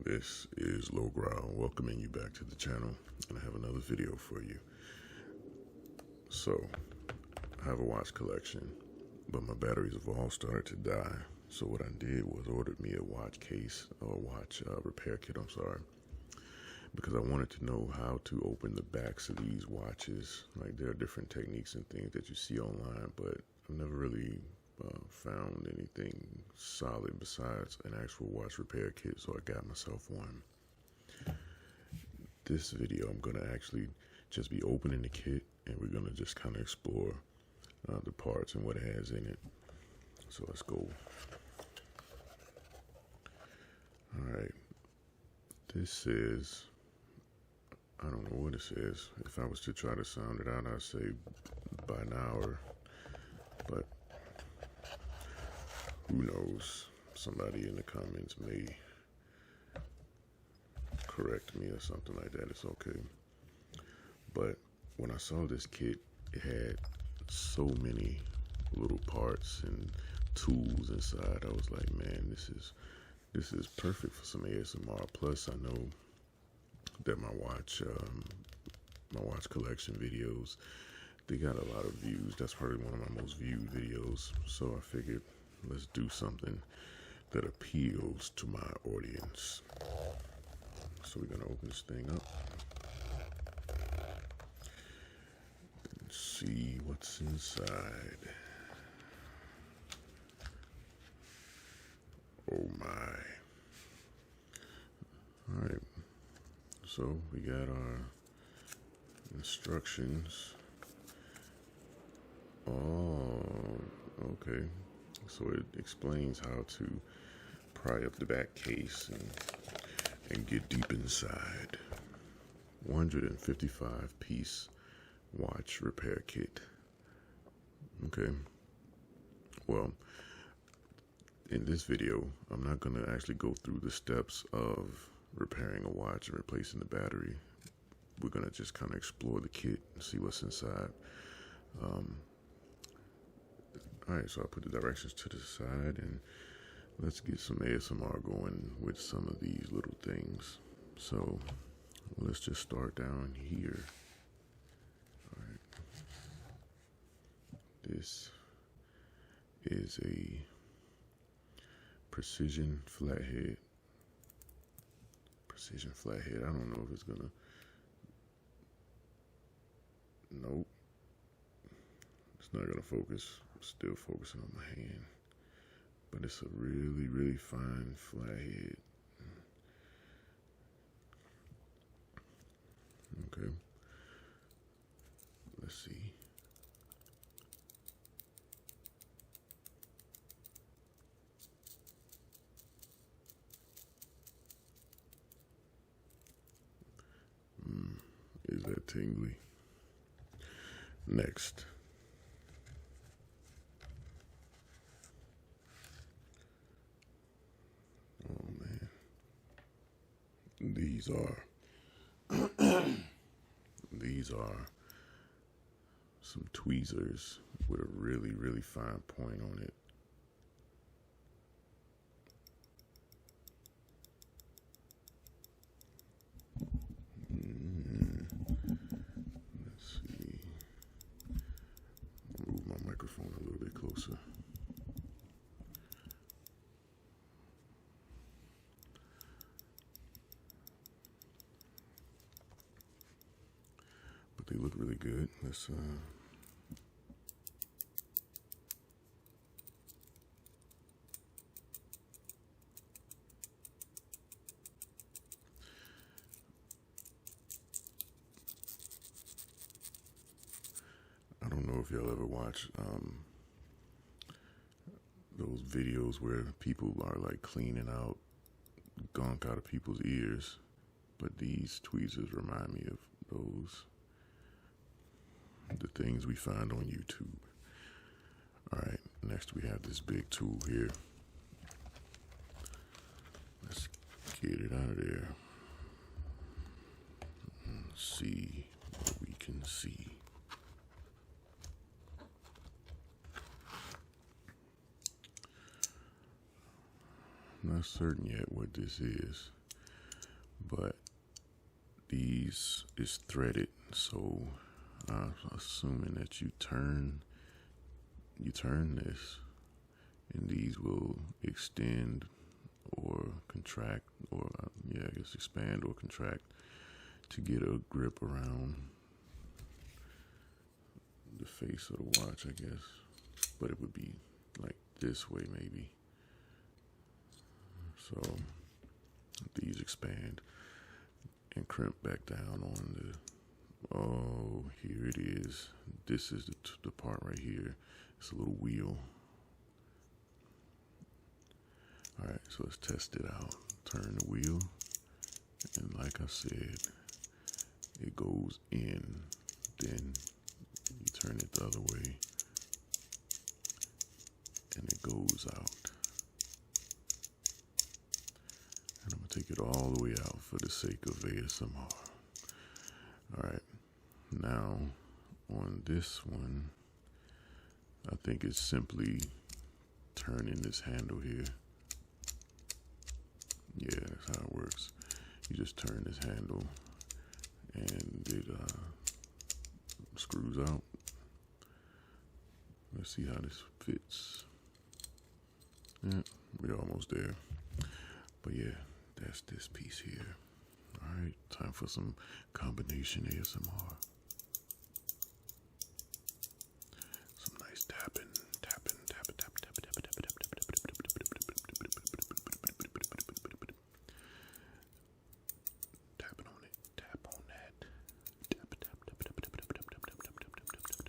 This is Growl, welcoming you back to the channel, and I have another video for you. So, I have a watch collection, but my batteries have all started to die. So what I did was ordered me a watch case, or watch repair kit, because I wanted to know how to open the backs of these watches. Like, there are different techniques and things that you see online, but I've never really found anything solid besides an actual watch repair kit, so I got myself one. This video, I'm going to actually just be opening the kit, and we're going to just kind of explore the parts and what it has in it. So let's go. Alright, this says, I don't know what it says. If I was to try to sound it out, I'd say by an hour, but who knows? Somebody in the comments may correct me or something like that. It's okay. But when I saw this kit, it had so many little parts and tools inside. I was like, man, this is perfect for some ASMR. Plus, I know that my watch collection videos, they got a lot of views. That's probably one of my most viewed videos. So I figured, let's do something that appeals to my audience. So we're gonna open this thing up and see what's inside. Oh my. Alright, so we got our instructions. Oh, okay. So it explains how to pry up the back case and get deep inside. 155 piece watch repair kit. Okay. Well, in this video, I'm not going to actually go through the steps of repairing a watch and replacing the battery. We're going to just kind of explore the kit and see what's inside. Alright, so I put the directions to the side, and let's get some ASMR going with some of these little things. So let's just start down here. Alright. This is a precision flathead. I don't know if it's gonna. Nope. It's not gonna focus. I'm still focusing on my hand. But it's a really, really fine flathead. Okay. Let's see. Is that tingly? Next. Oh man. These are some tweezers with a really, really fine point on it. Let's see. Move my microphone a little bit closer. But they look really good. Let's I don't know if y'all ever watch those videos where people are like cleaning out gunk out of people's ears, but these tweezers remind me of those, the things we find on YouTube. Alright, next we have this big tool here. Let's get it out of there and see what we can see. Not certain yet what this is. but these is threaded, so I'm assuming that you turn this, and these will extend or contract, or I guess expand or contract to get a grip around the face of the watch, I guess. But it would be like this way maybe. So these expand and crimp back down on the, oh, here it is. This is the part right here. It's a little wheel. All right, so let's test it out. Turn the wheel, and like I said, it goes in, then you turn it the other way, and it goes out. And I'm gonna take it all the way out for the sake of ASMR. All right, now on this one, I think it's simply turning this handle here. Yeah, that's how it works. You just turn this handle and it screws out. Let's see how this fits. Yeah, we're almost there. But yeah, that's this piece here. All right, time for some combination ASMR. Some nice tapping, tapping, tapping, tapping, tapping, tapping, tapping, tapping, tapping on it, tap on that, tap, tap, tap, tap, tap, tap, tap, tap, tap, tap, tap, tap, tap, tap.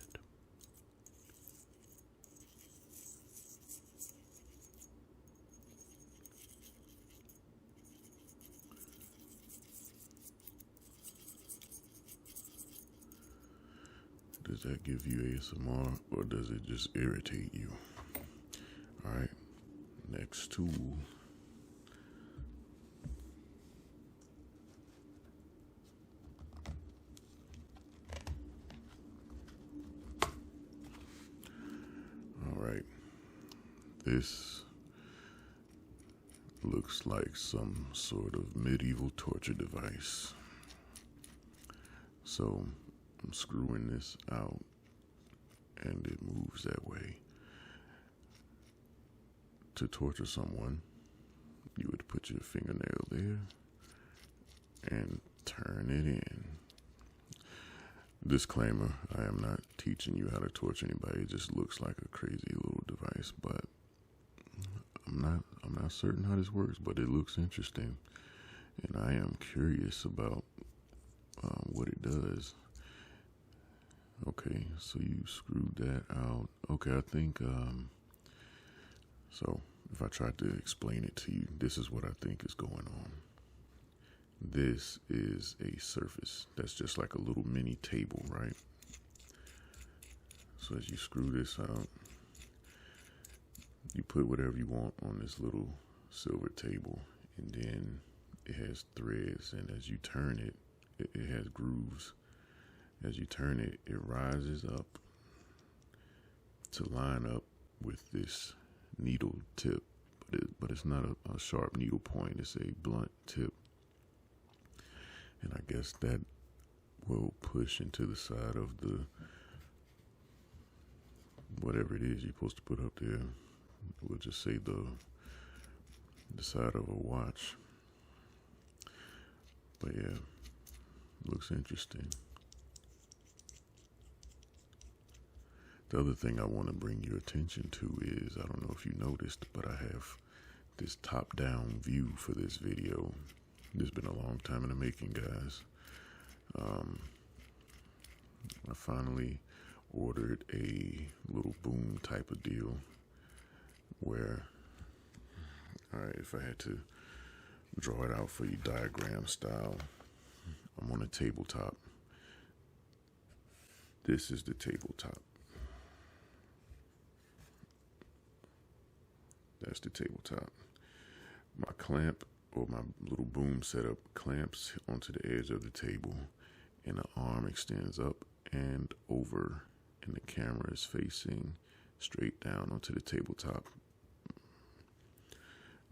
Does that give you ASMR, or does it just irritate you? All right, next tool. All right, this looks like some sort of medieval torture device. So I'm screwing this out, and it moves that way. To torture someone, you would put your fingernail there and turn it in. Disclaimer, I am not teaching you how to torture anybody. It just looks like a crazy little device, but I'm not certain how this works, but it looks interesting, and I am curious about what it does. Okay, so you screwed that out. Okay, I think, so if I tried to explain it to you, this is what I think is going on. This is a surface that's just like a little mini table, right? So as you screw this out, you put whatever you want on this little silver table, and then it has threads, and as you turn it, it has grooves. As you turn it, it rises up to line up with this needle tip, but it's not a sharp needle point, it's a blunt tip. And I guess that will push into the side of the, whatever it is you're supposed to put up there. We'll just say the side of a watch. But yeah, looks interesting. The other thing I want to bring your attention to is, I don't know if you noticed, but I have this top-down view for this video. This has been a long time in the making, guys. I finally ordered a little boom type of deal where, all right, if I had to draw it out for you diagram style, I'm on a tabletop. This is the tabletop. That's the tabletop. My clamp, or my little boom setup, clamps onto the edge of the table, and the arm extends up and over, and the camera is facing straight down onto the tabletop.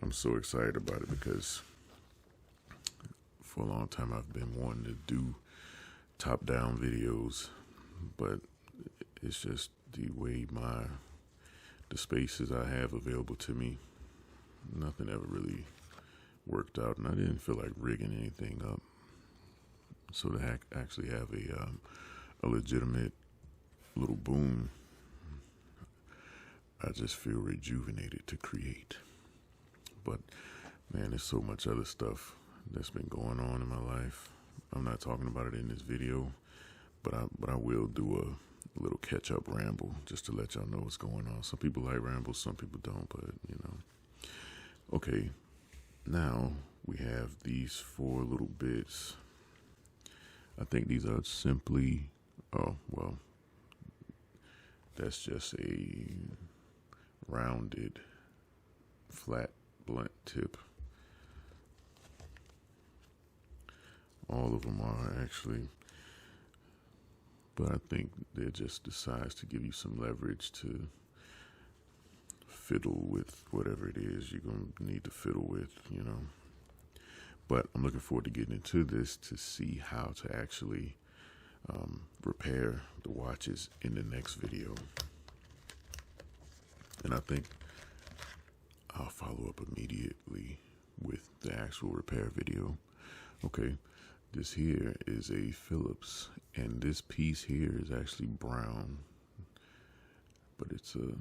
I'm so excited about it because For a long time, I've been wanting to do top-down videos, but it's just the way the spaces I have available to me. Nothing ever really worked out, and I didn't feel like rigging anything up. So to actually have a legitimate little boom, I just feel rejuvenated to create. But man, there's so much other stuff that's been going on in my life. I'm not talking about it in this video, but I will do a little catch-up ramble just to let y'all know what's going on. Some people like rambles, some people don't, but you know. Okay, now we have these 4 little bits. I think these are simply, oh, well, that's just a rounded, flat, blunt tip. All of them are actually, but I think they're just the size to give you some leverage to fiddle with whatever it is you're going to need to fiddle with, you know. But I'm looking forward to getting into this to see how to actually repair the watches in the next video. And I think I'll follow up immediately with the actual repair video. Okay, this here is a Phillips, and this piece here is actually brown, but it's a,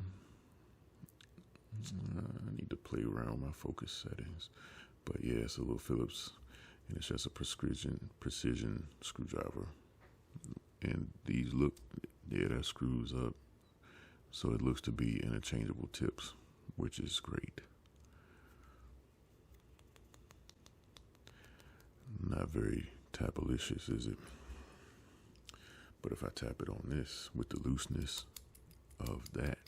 I need to play around with my focus settings. But yeah, it's a little Phillips, and it's just a precision screwdriver. And these look, yeah, that screws up. So it looks to be interchangeable tips, which is great. Not very tapalicious, is it? But if I tap it on this with the looseness of that,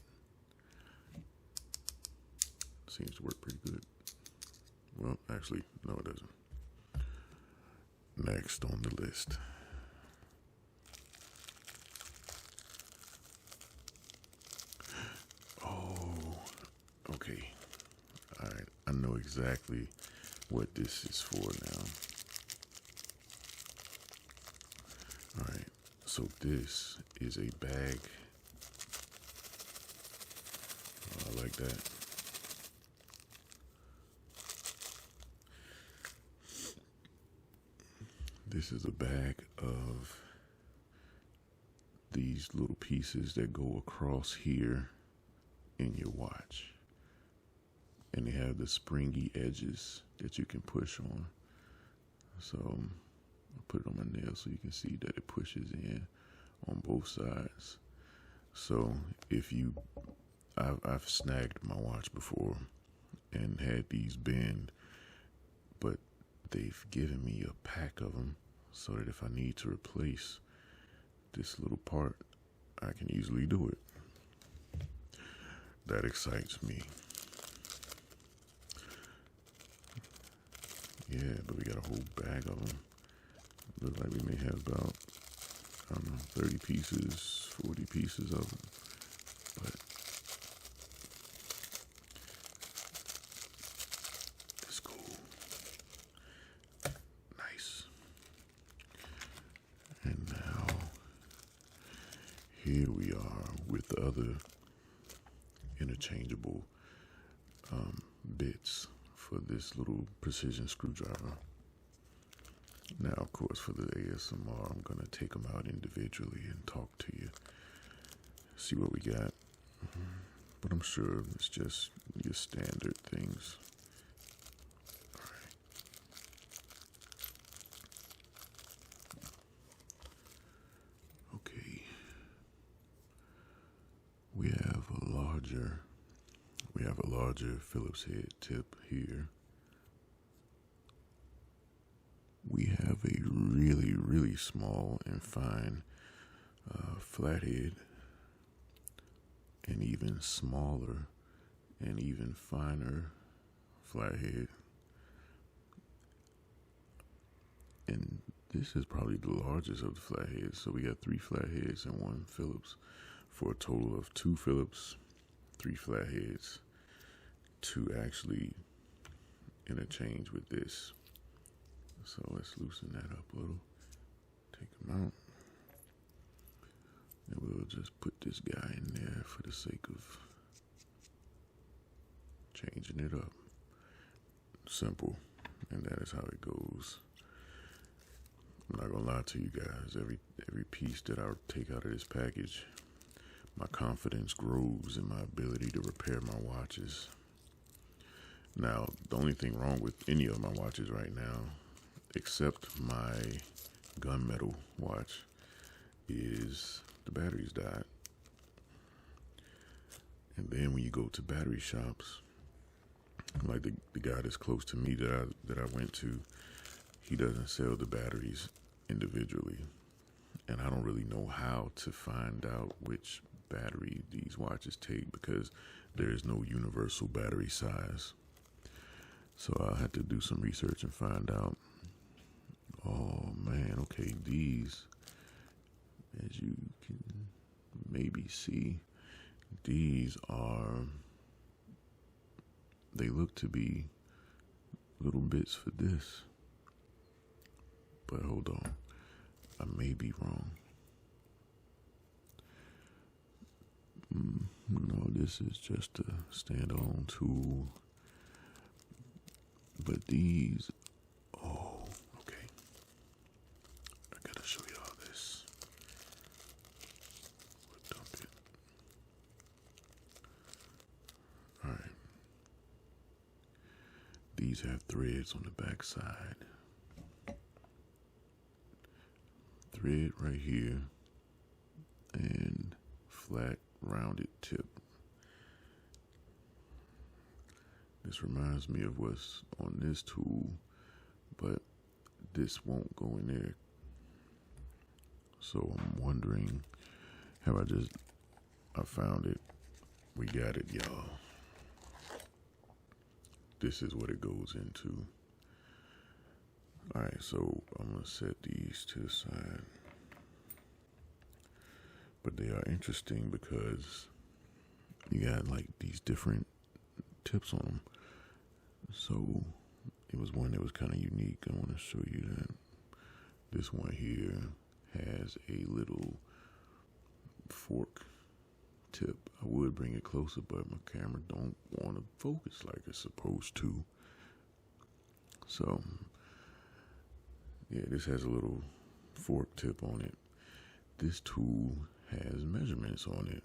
seems to work pretty good. Well, actually, no, it doesn't. Next on the list. Oh, okay. All right, I know exactly what this is for now. All right, so this is a bag. Oh, I like that. This is a bag of these little pieces that go across here in your watch. And they have the springy edges that you can push on. So I'll put it on my nail so you can see that it pushes in on both sides. So if you, I've snagged my watch before and had these bend, but they've given me a pack of them so that if I need to replace this little part, I can easily do it. That excites me. Yeah, but we got a whole bag of them. Looks like we may have about, I don't know, 30 pieces, 40 pieces of them. But it's cool. Nice. And now, here we are with the other interchangeable bits for this little precision screwdriver. Now, of course, for the ASMR, I'm going to take them out individually and talk to you, see what we got. But I'm sure it's just your standard things. All right. Okay. We have a larger Phillips head tip here. We have a really, really small and fine flathead, and even smaller and even finer flathead. And this is probably the largest of the flatheads. So we got 3 flatheads and 1 Phillips for a total of 2 Phillips, 3 flatheads to actually interchange with this. So let's loosen that up a little. Take them out. And we'll just put this guy in there for the sake of changing it up. Simple. And that is how it goes. I'm not gonna lie to you guys. Every piece that I take out of this package, my confidence grows in my ability to repair my watches. Now, the only thing wrong with any of my watches right now, except my gunmetal watch, is the batteries died. And then when you go to battery shops, like the guy that's close to me that I went to, he doesn't sell the batteries individually. And I don't really know how to find out which battery these watches take because there is no universal battery size. So I had to do some research and find out. Oh man, okay, these, as you can maybe see, these are, they look to be little bits for this. But hold on, I may be wrong. No, this is just a standalone tool. But these, oh, okay. I gotta show y'all this. We'll dump it. All right. These have threads on the back side. Thread right here and flat rounded tip. This reminds me of what's on this tool, but this won't go in there. So I'm wondering, I found it. We got it, y'all. This is what it goes into. All right, so I'm gonna set these to the side. But they are interesting because you got like these different tips on them. So it was one that was kind of unique. I want to show you that. This one here has a little fork tip. I would bring it closer, but my camera don't want to focus like it's supposed to. So yeah, this has a little fork tip on it. This tool has measurements on it.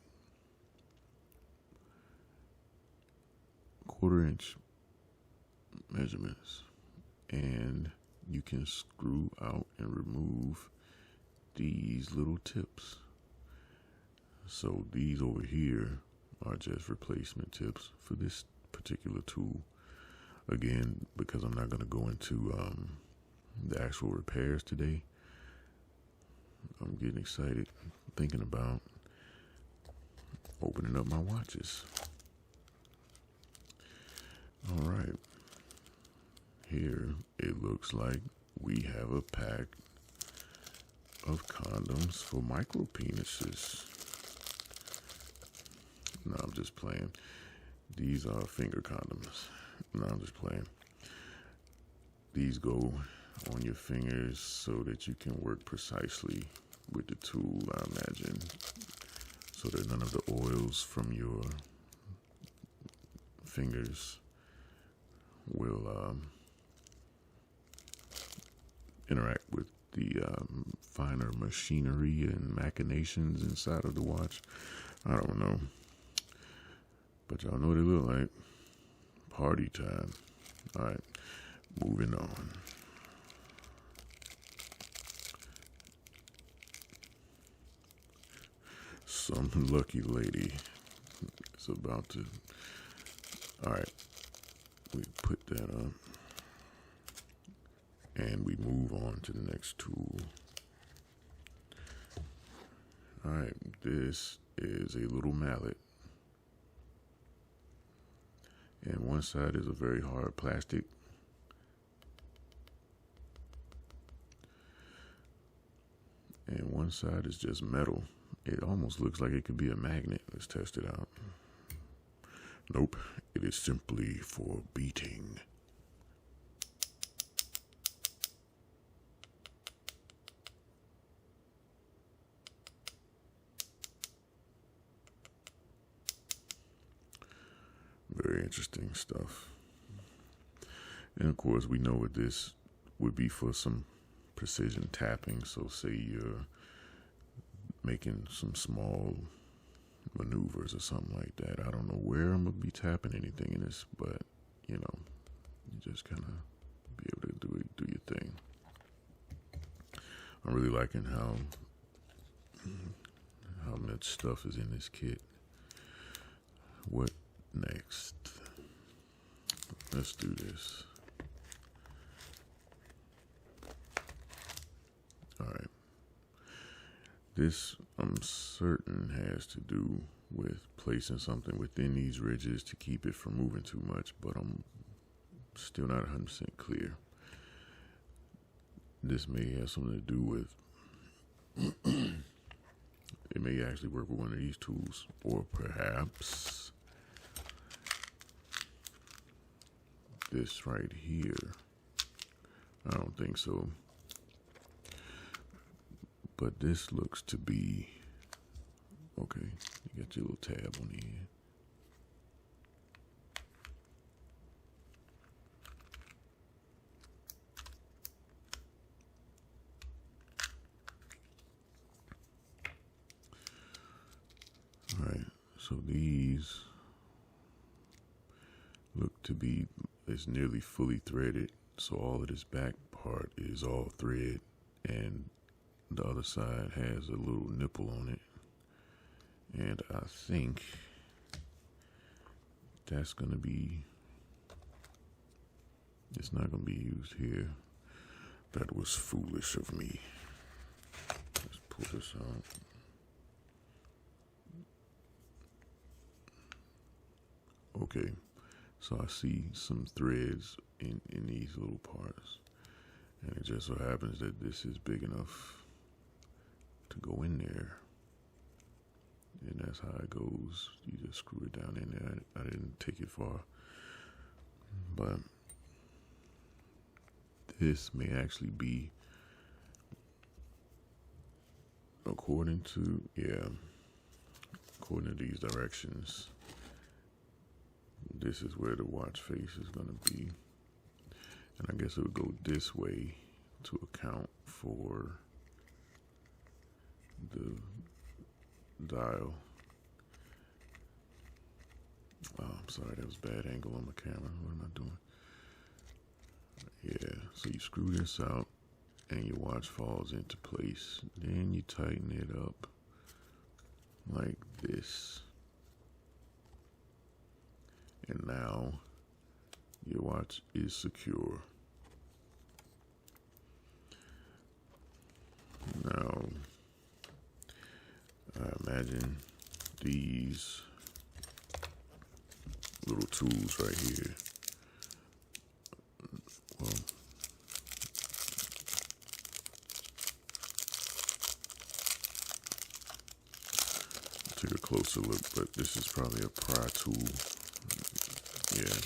1/4 inch measurements, and you can screw out and remove these little tips. So these over here are just replacement tips for this particular tool. Again, because I'm not going to go into the actual repairs today, I'm getting excited thinking about opening up my watches. All right. Here it looks like we have a pack of condoms for micro penises. No, I'm just playing. These are finger condoms. No, I'm just playing. These go on your fingers so that you can work precisely with the tool, I imagine, so that none of the oils from your fingers will interact with the finer machinery and machinations inside of the watch. I don't know, but y'all know what they look like. Party time. All right, moving on. Some lucky lady is about to. All right, we put that up and we move on to the next tool. All right, this is a little mallet, and one side is a very hard plastic, and one side is just metal. It almost looks like it could be a magnet. Let's test it out. Nope, it is simply for beating. interesting stuff. And of course, we know what this would be for some precision tapping. So say you're making some small maneuvers or something like that. I don't know where I'm gonna be tapping anything in this, but you know, you just kind of be able to do your thing. I'm really liking how much stuff is in this kit. What next? Let's do this. All right. This, I'm certain, has to do with placing something within these ridges to keep it from moving too much, but I'm still not 100% clear. This may have something to do with it may actually work with one of these tools, or perhaps this right here. I don't think so, but this looks to be okay. You got your little tab on the end. Alright, so these look to be, it's nearly fully threaded, so all of this back part is all thread, and the other side has a little nipple on it, and I think that's going to be, it's not going to be used here. That was foolish of me. Let's pull this out. Okay, so I see some threads in these little parts, and it just so happens that this is big enough to go in there, and that's how it goes. You just screw it down in there. I didn't take it far, but this may actually be, according to these directions, this is where the watch face is going to be, and I guess it would go this way to account for the dial. Oh, I'm sorry, that was a bad angle on my camera. What am I doing? Yeah, so you screw this out and your watch falls into place. Then you tighten it up like this. And now your watch is secure. Now, I imagine these little tools right here, well, take a closer look, but this is probably a pry tool. Yeah,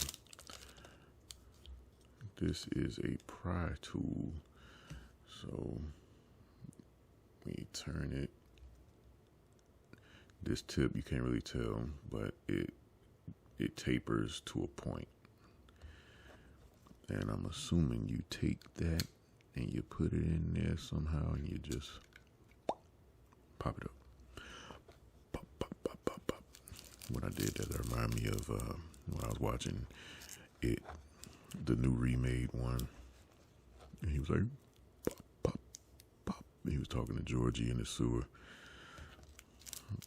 this is a pry tool. So when you turn it, this tip, you can't really tell, but it tapers to a point. And I'm assuming you take that and you put it in there somehow, and you just pop it up. Pop, pop, pop, pop, pop. When I did that, that reminded me of when I was watching it, the new remade one, and he was like, pop, pop, pop. He was talking to Georgie in the sewer.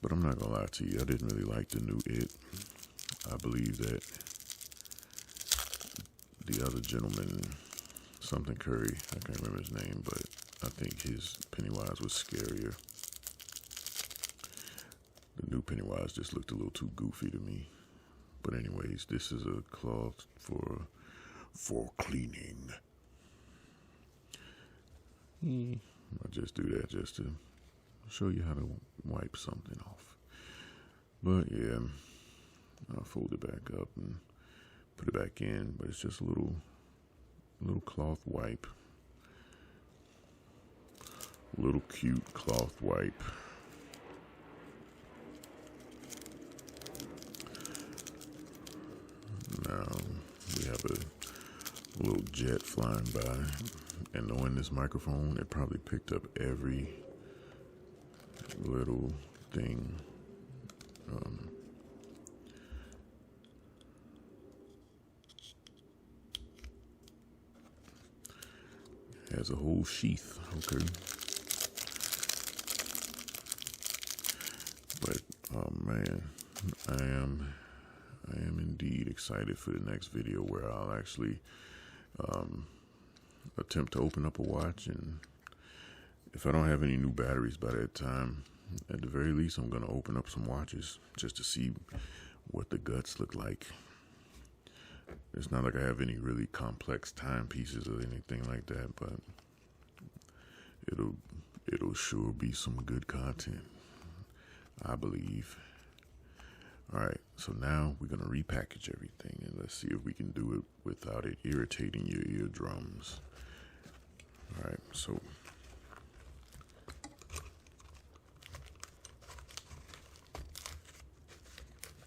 But I'm not gonna lie to you, I didn't really like the new It. I believe that the other gentleman, something Curry, I can't remember his name, but I think his Pennywise was scarier. The new Pennywise just looked a little too goofy to me. But anyways, this is a cloth for cleaning. I'll just do that just to show you how to wipe something off. But yeah, I'll fold it back up and put it back in, but it's just a little cloth wipe. A little cute cloth wipe. flying by, and knowing this microphone, it probably picked up every little thing. Has a whole sheath, okay. But oh man, I am indeed excited for the next video where I'll actually attempt to open up a watch, and if I don't have any new batteries by that time, at the very least I'm gonna open up some watches just to see what the guts look like. It's not like I have any really complex timepieces or anything like that, but it'll sure be some good content, I believe. All right, so now we're gonna repackage everything, and let's see if we can do it without it irritating your eardrums. All right, so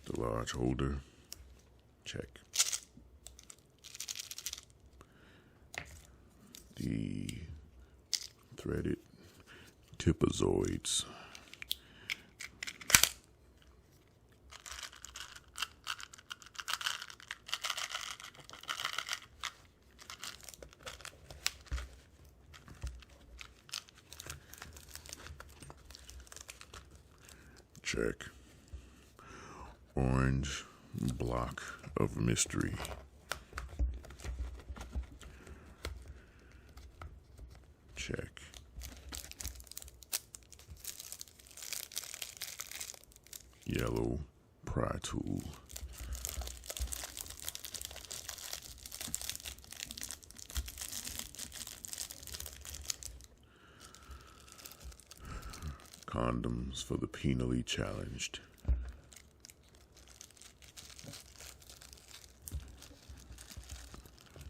the large holder, check. The threaded tipazoids, check. Orange block of mystery, check. Yellow pry tool, condoms for the penally challenged,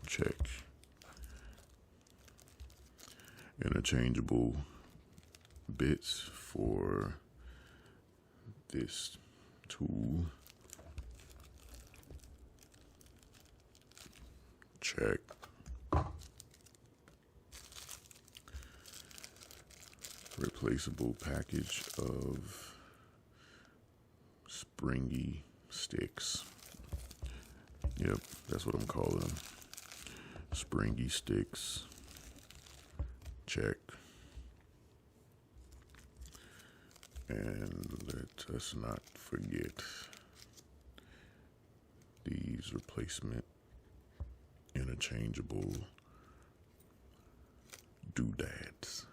check. Interchangeable bits for this tool, check. Replaceable package of springy sticks. Yep, that's what I'm calling them. Springy sticks, check. And let us not forget these replacement interchangeable doodads.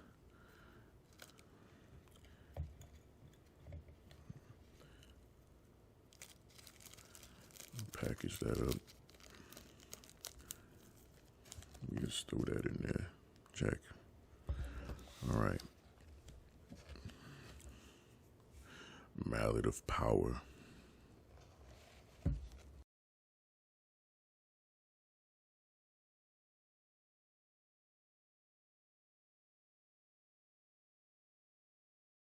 Package that up. We just throw that in there. Check. All right. Mallet of power.